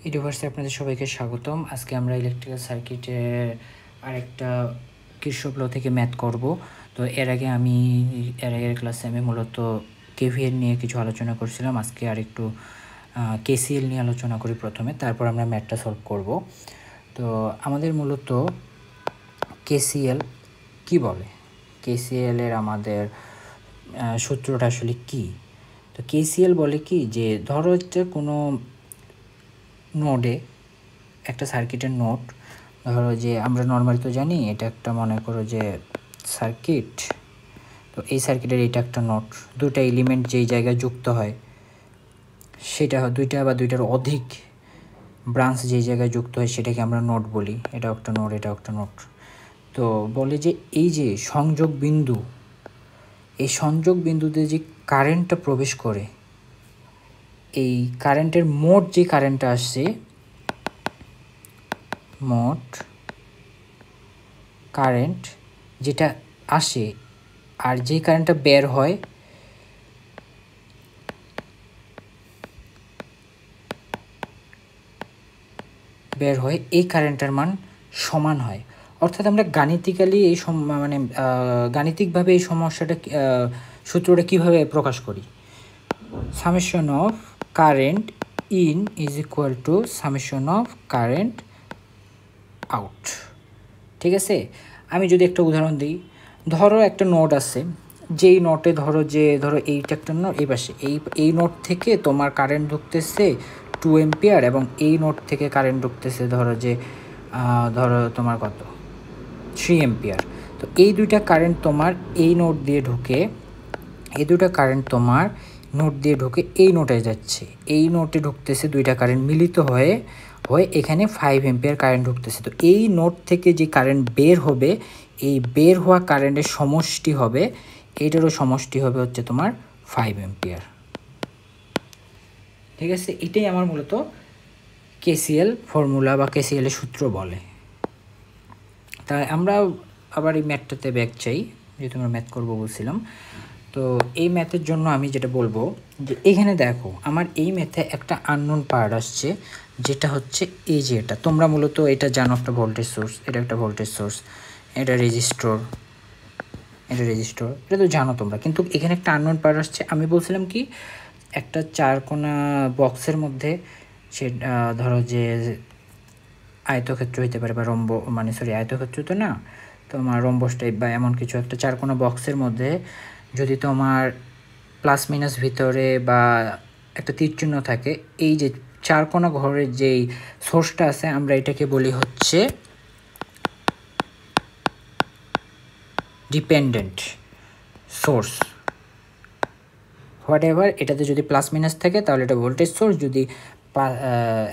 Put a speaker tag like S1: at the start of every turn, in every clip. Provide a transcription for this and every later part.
S1: ইউনিভার্সে আপনাদের সবাইকে স্বাগতম। আজকে আমরা ইলেকট্রিক্যাল সার্কিটের আরেকটা কিরশফ ল থেকে ম্যাথ করব। তো এর আগের ক্লাসে আমি মূলত কেভিএল নিয়ে কিছু আলোচনা করছিলাম। আজকে আরেকটু কেসিএল নিয়ে আলোচনা করি প্রথমে, তারপর আমরা ম্যাথটা সলভ করব। তো আমাদের মূলত কেসিএল কি বলে, কেসিএল এর আমাদের সূত্রটা আসলে কি। তো কেসিএল বলে কি, যে ধরো হচ্ছে কোনো নোডে, একটা সার্কিটের নোড, ধরো যে আমরা নর্মালি তো জানি এটা একটা, মনে করো যে সার্কিট। তো এই সার্কিটের এটা একটা নোড, দুটো এলিমেন্ট যেই জায়গায় যুক্ত হয় সেটা দুইটা বা দুইটার অধিক ব্রাঞ্চ যেই জায়গায় যুক্ত হয় সেটাকে আমরা নোড বলি। এটাও একটা নোড, এটাও একটা নোড। তো বলে যে এই যে সংযোগ বিন্দু, এই সংযোগ বিন্দুতে যে কারেন্টটা প্রবেশ করে, এই কারেন্টের মোট যে কারেন্টটা আসছে, মোট কারেন্ট যেটা আসে আর যে কারেন্টটা বের হয়, এই কারেন্টের মান সমান হয়। অর্থাৎ আমরা গাণিতিক্যালি গাণিতিকভাবে এই সমস্যাটা সূত্রটা কিভাবে প্রকাশ করি, summation of current in is equal to summation of current out. ঠিক আছে, আমি যদি একটা উদাহরণ দিই, ধরো একটা নোড আছে, যেই নোটে ধরো এইটা একটা নোট, এই পাশে এই নোট থেকে তোমার কারেন্ট ঢুকতেছে 2 এম্পিয়ার, এবং এই নোট থেকে কারেন্ট ঢুকতেছে ধরো তোমার কত, 3 এম্পিয়ার। তো এই দুইটা কারেন্ট তোমার এই নোট দিয়ে ঢুকে, এই দুইটা কারেন্ট তোমার নোট দিয়ে ঢুকে এই নোটে যাচ্ছে, এই নোটে ঢুকতেছে, দুইটা কারেন্ট মিলিত হয়ে এখানে 5 এম্পিয়ার কারেন্ট ঢুকতেছে। তো এই নোট থেকে যে কারেন্ট বের হবে, এই বের হওয়া কারেন্টের সমষ্টি হবে, এইটারও সমষ্টি হবে হচ্ছে তোমার 5 এম্পিয়ার। ঠিক আছে, এটাই আমার মূলত কেসিএল ফর্মুলা বা কেসিএল এর সূত্র বলে। তাই আমরা আবার এই ম্যাথটাতে ব্যাক চাই, যেহেতু আমরা ম্যাথ করবো বলছিলাম। তো এই ম্যাথের জন্য আমি যেটা বলবো, যে এখানে দেখো আমার এই ম্যাথে একটা আননোন পার্ট আসছে, যেটা হচ্ছে এই যে এটা, তোমরা মূলত এটা জানো, একটা ভোল্টেজ সোর্স, এটা একটা ভোল্টেজ সোর্স, এটা রেজিস্টর, এটা তো জানো তোমরা। কিন্তু এখানে একটা আননোন পার্ট আসছে। আমি বলছিলাম কি, একটা চারকোনা বক্সের মধ্যে, সে ধরো যে আয়তক্ষেত্র হইতে পারে বা আয়তক্ষেত্র তো না, তোমার রম্বস টাইপ বা এমন কিছু একটা চারকোনা বক্সের মধ্যে যদি তোমার প্লাস মাইনাস ভিতরে বা একটা তীরচিহ্ন থাকে, এই যে চারকোনা ঘরের যেই সোর্সটা আছে, আমরা এটাকে বলি হচ্ছে ডিপেন্ডেন্ট সোর্স। হোয়াট এভার, এটাতে যদি প্লাস মাইনাস থাকে তাহলে এটা ভোল্টেজ সোর্স, যদি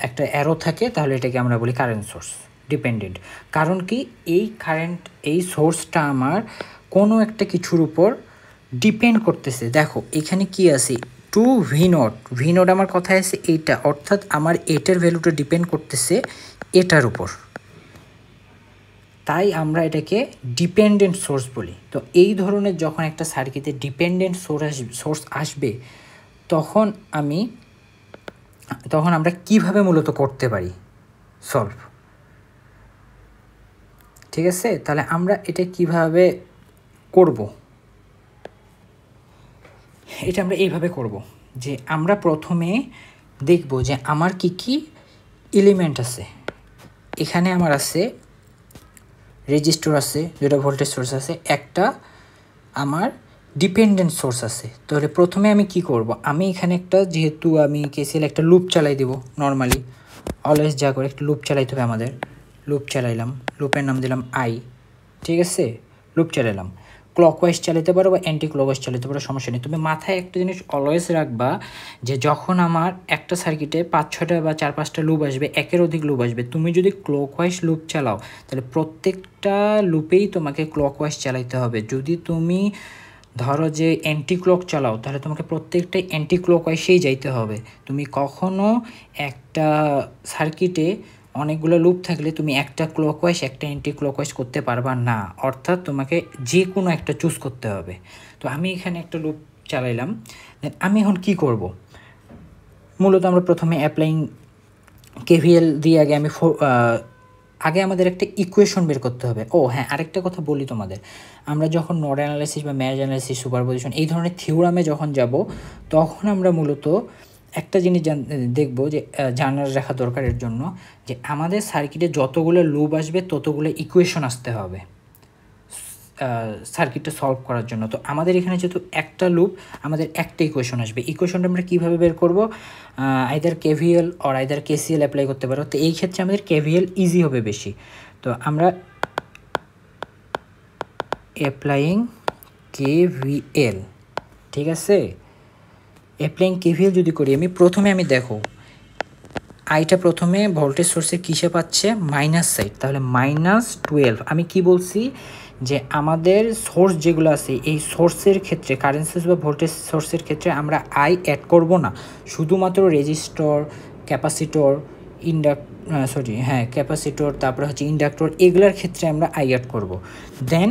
S1: একটা অ্যারো থাকে তাহলে এটাকে আমরা বলি কারেন্ট সোর্স, ডিপেন্ডেন্ট। কারণ কি, এই সোর্সটা আমার কোনো একটা কিছুর উপর ডিপেন্ড করতেছে। দেখো এখানে কি আছে, 2 ভি নট আমার কথায় আছে এইটা, অর্থাৎ আমার এটার ভ্যালুটা ডিপেন্ড করতেছে এটার উপর, তাই আমরা এটাকে ডিপেন্ডেন্ট সোর্স বলি। তো এই ধরনের যখন একটা সার্কিটে ডিপেন্ডেন্ট সোর্স আসবে, তখন আমরা কিভাবে মূলত করতে পারি সলভ। ঠিক আছে, তাহলে আমরা এটা কিভাবে করব, এটা আমরা এইভাবে করব, যে আমরা প্রথমে দেখব যে আমার কি কি এলিমেন্ট আছে। এখানে আমার আছে রেজিস্টর আছে, দুটো ভোল্টেজ সোর্স আছে, একটা আমার ডিপেন্ডেন্ট সোর্স আছে। তাহলে প্রথমে আমি কি করব, আমি এখানে যেহেতু আমি কেসিএল একটা লুপ চালাই দিব, নর্মালি অলওয়েজ যা করে একটা লুপ চালাইতে হবে আমাদের। লুপ চালাইলাম, লুপের নাম দিলাম আই। ঠিক আছে, লুপ চালাইলাম, ক্লকওয়াইজ চালাতে পারো বা অ্যান্টি ক্লকওয়াইজ চালাতে পারো, সমস্যা নেই। তুমি মাথায় একটা জিনিস অলওয়েজ রাখবা, যে যখন আমার একটা সার্কিটে 5-6টা বা 4-5টা লুপ আসবে, একের অধিক লুপ আসবে, তুমি যদি ক্লকওয়াইজ লুপ চালাও তাহলে প্রত্যেকটা লুপেই তোমাকে ক্লকওয়াইজ চালাইতে হবে। যদি তুমি ধরো যে অ্যান্টি ক্লক চালাও, তাহলে তোমাকে প্রত্যেকটাই অ্যান্টি ক্লকওয়াইজেই যাইতে হবে। তুমি কখনো একটা সার্কিটে অনেকগুলো লুপ থাকলে তুমি একটা ক্লকওয়াইজ একটা অ্যান্টি ক্লকওয়াইজ করতে পারবা না, অর্থাৎ তোমাকে যে কোনো একটা চুজ করতে হবে। তো আমি এখানে একটা লুপ চালাইলাম। আমি এখন কি করব, মূলত আমরা প্রথমে অ্যাপ্লাইং কেভিএল দিয়ে আগে আমাদের একটা ইকুয়েশন বের করতে হবে। ও হ্যাঁ, আরেকটা কথা বলি তোমাদের, আমরা যখন নোড অ্যানালাইসিস বা ম্যাচ অ্যানালাইসিস, সুপারপজিশন এই ধরনের থিওরামে যখন যাব, তখন আমরা মূলত একটা জিনিস দেখব যে জানার রাখা দরকারের জন্য, যে আমাদের সার্কিটে যতগুলো লুপ আসবে ততগুলো ইকুয়েশন আসতে হবে সার্কিটটা সলভ করার জন্য। তো আমাদের এখানে যেহেতু একটা লুপ, আমাদের একটা ইকুয়েশন আসবে। ইকুয়েশনটা আমরা কীভাবে বের করব? Either KVL or either KCL apply করতে পারো। তো এই ক্ষেত্রে আমাদের কেভিএল ইজি হবে বেশি। তো আমরা অ্যাপ্লাইং কেভিএল, ঠিক আছে, অ্যাপ্লাইং কেভিএল যদি করি আমি দেখো আইটা প্রথমে ভোল্টেজ সোর্সের কিসে পাচ্ছে? মাইনাস সাইড, তাহলে -12। আমি কি বলছি যে আমাদের সোর্স যেগুলো আছে এই সোর্সের ক্ষেত্রে, কারেন্ট সোর্স বা ভোল্টেজ সোর্সের ক্ষেত্রে আমরা আই অ্যাড করব না, শুধুমাত্র রেজিস্টর, ক্যাপাসিটর, ক্যাপাসিটর, তারপরে হচ্ছে ইন্ডাক্টর, এগুলোর ক্ষেত্রে আমরা আই অ্যাড করব। দেন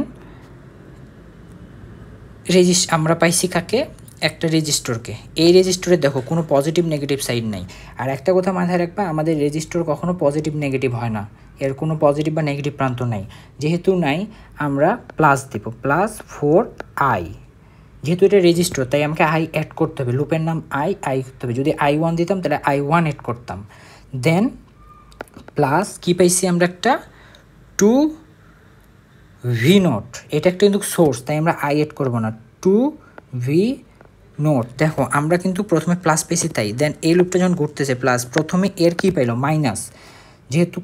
S1: আমরা পাইছি কাকে? একটা রেজিস্টরকে। এই রেজিস্টরে দেখো কোনো পজিটিভ নেগেটিভ সাইড নাই। আর একটা কথা মাথায় রাখবা, আমাদের রেজিস্টর কখনো পজিটিভ নেগেটিভ হয় না, এর কোনো পজিটিভ বা নেগেটিভ প্রান্ত নাই। যেহেতু নাই, আমরা প্লাস দেব, +4i। যেহেতু এটা রেজিস্টর, তাই আমাকে আই অ্যাড করতে হবে, লুপের নাম আই করতে হবে। যদি i1 দিতাম তাহলে i1 অ্যাড করতাম। দেন প্লাস কি পাইছি আমরা? একটা 2v0। এটা একটা কিন্তু সোর্স, তাই আমরা আই অ্যাড করবো না, 2v0। দেখো আমরা কিন্তু প্রথমে প্লাস পেয়েছি, তাই দেন এই লুপটা যখন ঘুরতেছে প্লাস, প্রথমে এর কি পাইলো? মাইনাস। যেহেতু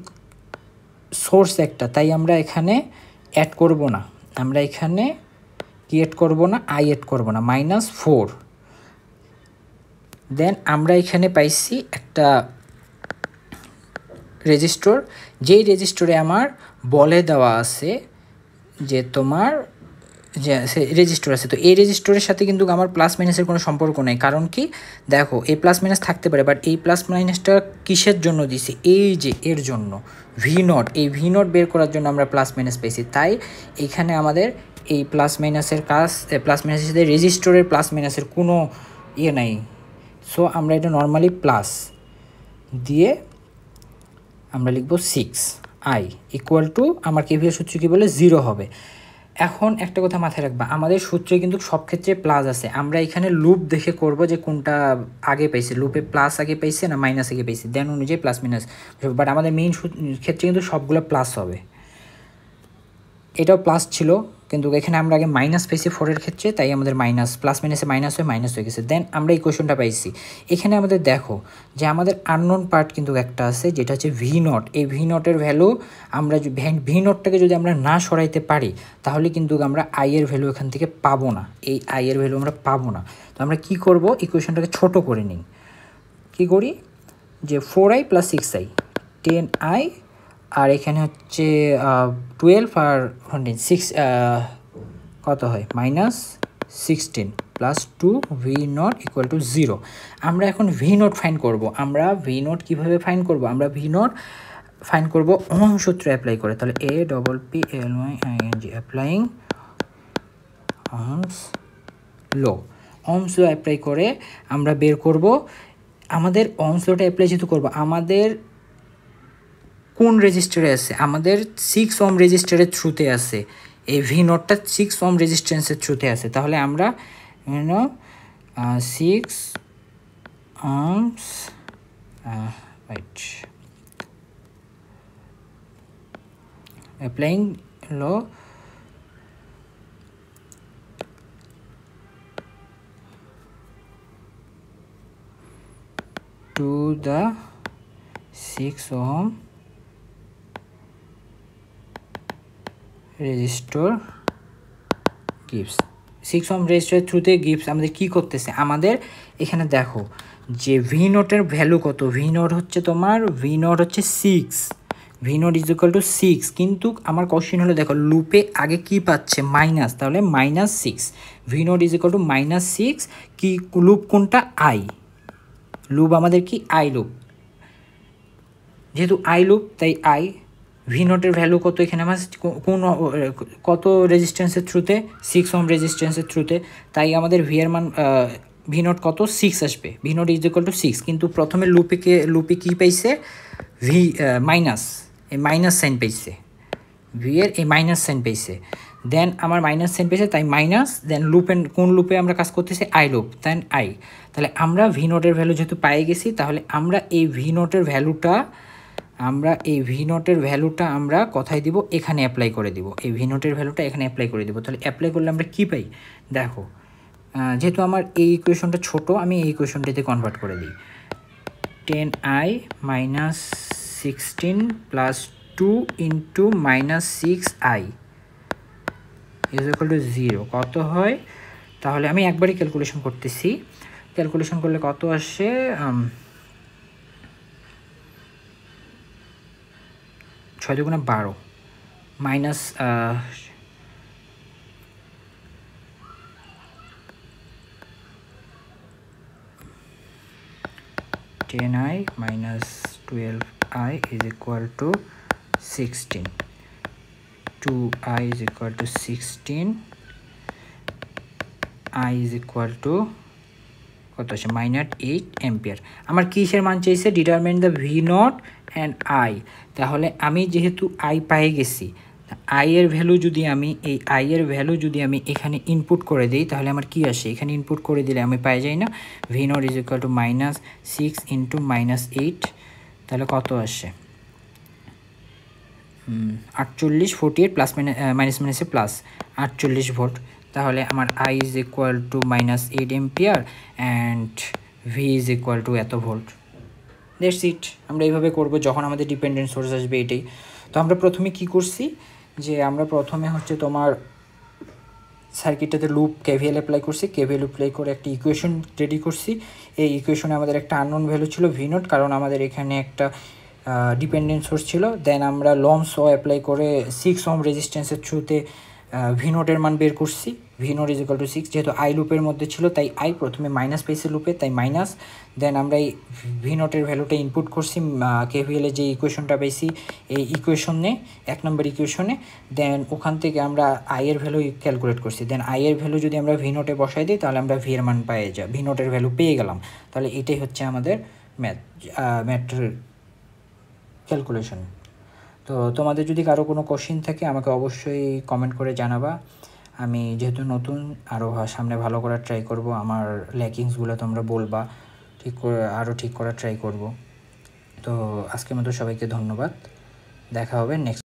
S1: সোর্স একটা, তাই আমরা এখানে অ্যাড করব না, আমরা এখানে কি অ্যাড করব না? আই অ্যাড করব না, -4। দেন আমরা এখানে পাইছি একটা রেজিস্টর, যেই রেজিস্টরে আমার বলে দেওয়া আছে যে তোমার যে রেজিস্টর আছে। তো এই রেজিস্টরের সাথে কিন্তু আমার প্লাস মাইনাসের কোনো সম্পর্ক নেই। কারণ কি? দেখো এই প্লাস মাইনাস থাকতে পারে, বাট এই প্লাস মাইনাসটা কিসের জন্য দিছি? এই যে এর জন্য, V0। এই V0 বের করার জন্য আমরা প্লাস মাইনাস পেয়েছি। তাই এইখানে আমাদের এই প্লাস মাইনাসের প্লাস মাইনাসের সাথে রেজিস্টরের প্লাস মাইনাসের কোনো ইয়ে নাই। সো আমরা এটা নর্মালি প্লাস দিয়ে আমরা লিখব 6i = আমার কেভিএল সূত্র কী বলে? 0 হবে। এখন একটা কথা মাথায় রাখবা, আমাদের সূত্রে কিন্তু সব ক্ষেত্রে প্লাস আছে। আমরা এখানে লুপ দেখে করব যে কোনটা আগে পাইছে, লুপে প্লাস আগে পাইছে না মাইনাস আগে পাইছে, দেন অনুযায়ী প্লাস মাইনাস। বাট আমাদের মেইন ক্ষেত্রে কিন্তু সবগুলো প্লাস হবে। এটাও প্লাস ছিল, কিন্তু এখানে আমরা আগে মাইনাস পাইছি 4-এর ক্ষেত্রে, তাই আমাদের মাইনাস, প্লাস মাইনাসে মাইনাস হয়ে গেছে। দেন আমরা এই কোয়েশনটা পাইছি। এখানে আমাদের দেখো যে আমাদের আননোন পার্ট কিন্তু একটা আছে, যেটা হচ্ছে V0। এই V0-এর ভ্যালু আমরা V0টাকে যদি আমরা না সরাইতে পারি, তাহলে কিন্তু আমরা আই এর ভ্যালু এখান থেকে পাবো না, এই আই এর ভ্যালু আমরা পাবো না। তো আমরা কি করব? ইকুয়েশনটাকে ছোট করে নিই। কি করি? যে 4i + 6i, 10i, আর এখানে হচ্ছে 12 আর 6 কত হয়? -16 + 2v0 = 0। আমরা এখন V0 ফাইন করব। আমরা V0 কীভাবে ফাইন করব? আমরা V0 ফাইন করব ওহম সূত্র অ্যাপ্লাই করে। তাহলে APPLYING applying Ohm's law. Ohm's law apply করে আমরা বের করব আমাদের ওহমস লটা অ্যাপ্লাই যেহেতু করব, আমাদের কোন রেজিস্টারে আছে? আমাদের 6 ওহম রেজিস্টারের থ্রুতে আছে, এই V0টা 6 ওহম রেজিস্ট্যান্সের থ্রুতে আছে। তাহলে আমরা 6 Ohm's applying law to the 6 ohm resistor gives. 6 ohm রেজিস্টরের থ্রুতে গিভস আমাদের কি করতেছে? আমাদের এখানে দেখো যে V0-এর ভ্যালু কত? V0 হচ্ছে তোমার 6, V0 = 6। কিন্তু আমার কোশ্চেন হলো, দেখো লুপে আগে কি পাচ্ছে? মাইনাস, তাহলে -6। V0 = -6। কি লুপ কোনটা? I loop. আমাদের কি? I loop. যেহেতু আই লুপ, তাই আই। V0-এর ভ্যালু কত? এখানে আমার কোন কত রেজিস্ট্যান্সের থ্রুতে? 6 ওহম রেজিস্ট্যান্সের থ্রুতে। তাই আমাদের V0 কত? 6 আসবে। V0 = 6। কিন্তু প্রথমে লুপে কি পাইছে? ভি মাইনাস, এই মাইনাস সাইন পেয়েছে, ভি এর এই মাইনাস সাইন পেয়েছে, দেন আমার মাইনাস সাইন পেয়েছে তাই মাইনাস, দেন লুপের কোন লুপে আমরা কাজ করতেছি, আই লুপ, দেন আই। তাহলে আমরা ভি নোটের ভ্যালু যেহেতু পেয়ে গেছি, তাহলে আমরা এই ভি নোটের ভ্যালুটা আমরা কোথায় দিব, এখানে অ্যাপ্লাই করে দিব, এই ভি নোটের ভ্যালুটা এখানে অ্যাপ্লাই করে দিব। তাহলে অ্যাপ্লাই করলে আমরা কী পাই দেখো, যেহেতু আমার এই ইকুয়েশনটা ছোট, আমি এই ইকুয়েশনটিতে কনভার্ট করে দিই। 10i minus 16 plus 2 into minus 6i is equal to 0 কত হয়, তাহলে আমি একবারই ক্যালকুলেশন করতেছি, ক্যালকুলেশন করলে কত আসে, 6 দুগুণে 12 minus 10i minus 12i is equal to 16, 2i is equal to 16, i is equal to কত আছে -8 অ্যাম্পিয়ার। আমার কিসের মান চাইছে, determine the V naught and I. তাহলে আমি যেহেতু আই পেয়ে গেছি, আই এর ভ্যালু যদি আমি এখানে ইনপুট করে দিই, তাহলে আমার কি আসে, এখানে ইনপুট করে দিলে আমি পাই যাই না, V naught is equal to -6 into -8, তাহলে কত আসে 48, 48 প্লাস মাইনাস মাইনাসে প্লাস 48 ভোল্ট। তাহলে আমার I is equal to -8 ampere and V is equal to এত ভোল্ট। That's it. আমরা এইভাবে করব যখন আমাদের ডিপেন্ডেন্ট সোর্স আসবে, এটাই। তো আমরা প্রথমে কি করছি, যে আমরা প্রথমে হচ্ছে তোমার সার্কিটটাতে লুপ কেভিএল অ্যাপ্লাই করছি, কেভিএল অ্যাপ্লাই করে একটা ইকুয়েশন রেডি করছি। এই ইকুয়েশনে আমাদের একটা আননোন ভ্যালু ছিল ভি নট, কারণ আমাদের এখানে একটা ডিপেন্ডেন্ট সোর্স ছিল। দেন আমরা লমস ও অ্যাপ্লাই করে 6 ওহম রেজিস্ট্যান্সের থ্রুতে ভি নোটের মান বের করছি, V note is equal to 6, যেহেতু আই লুপের মধ্যে ছিল তাই আই, প্রথমে মাইনাস পেয়েছে লুপে তাই মাইনাস, দেন আমরা এই ভি নোটের ভ্যালুটা ইনপুট করছি কেভিএলে যে ইকুয়েশনটা পেয়েছি এই ইকুয়েশনে, 1 নম্বর ইকুয়েশনে, দেন ওখান থেকে আমরা আই এর ভ্যালু ক্যালকুলেট করছি। দেন আই এর ভ্যালু যদি আমরা ভি নোটে বসাই দিই, তাহলে আমরা ভি এর মান ভি নোটের ভ্যালু পেয়ে গেলাম। তাহলে এটাই হচ্ছে আমাদের ম্যাথের ক্যালকুলেশন। তো তোমাদের যদি কারো কোনো কোশ্চেন থাকে আমাকে অবশ্যই কমেন্ট করে জানাবা। আমি যেহেতু নতুন, আরও সামনে ভালো করার ট্রাই করব, আমার ল্যাকিংসগুলো তোমরা বলবা, ঠিক করার ট্রাই করব। তো আজকের মতো সবাইকে ধন্যবাদ, দেখা হবে নেক্সট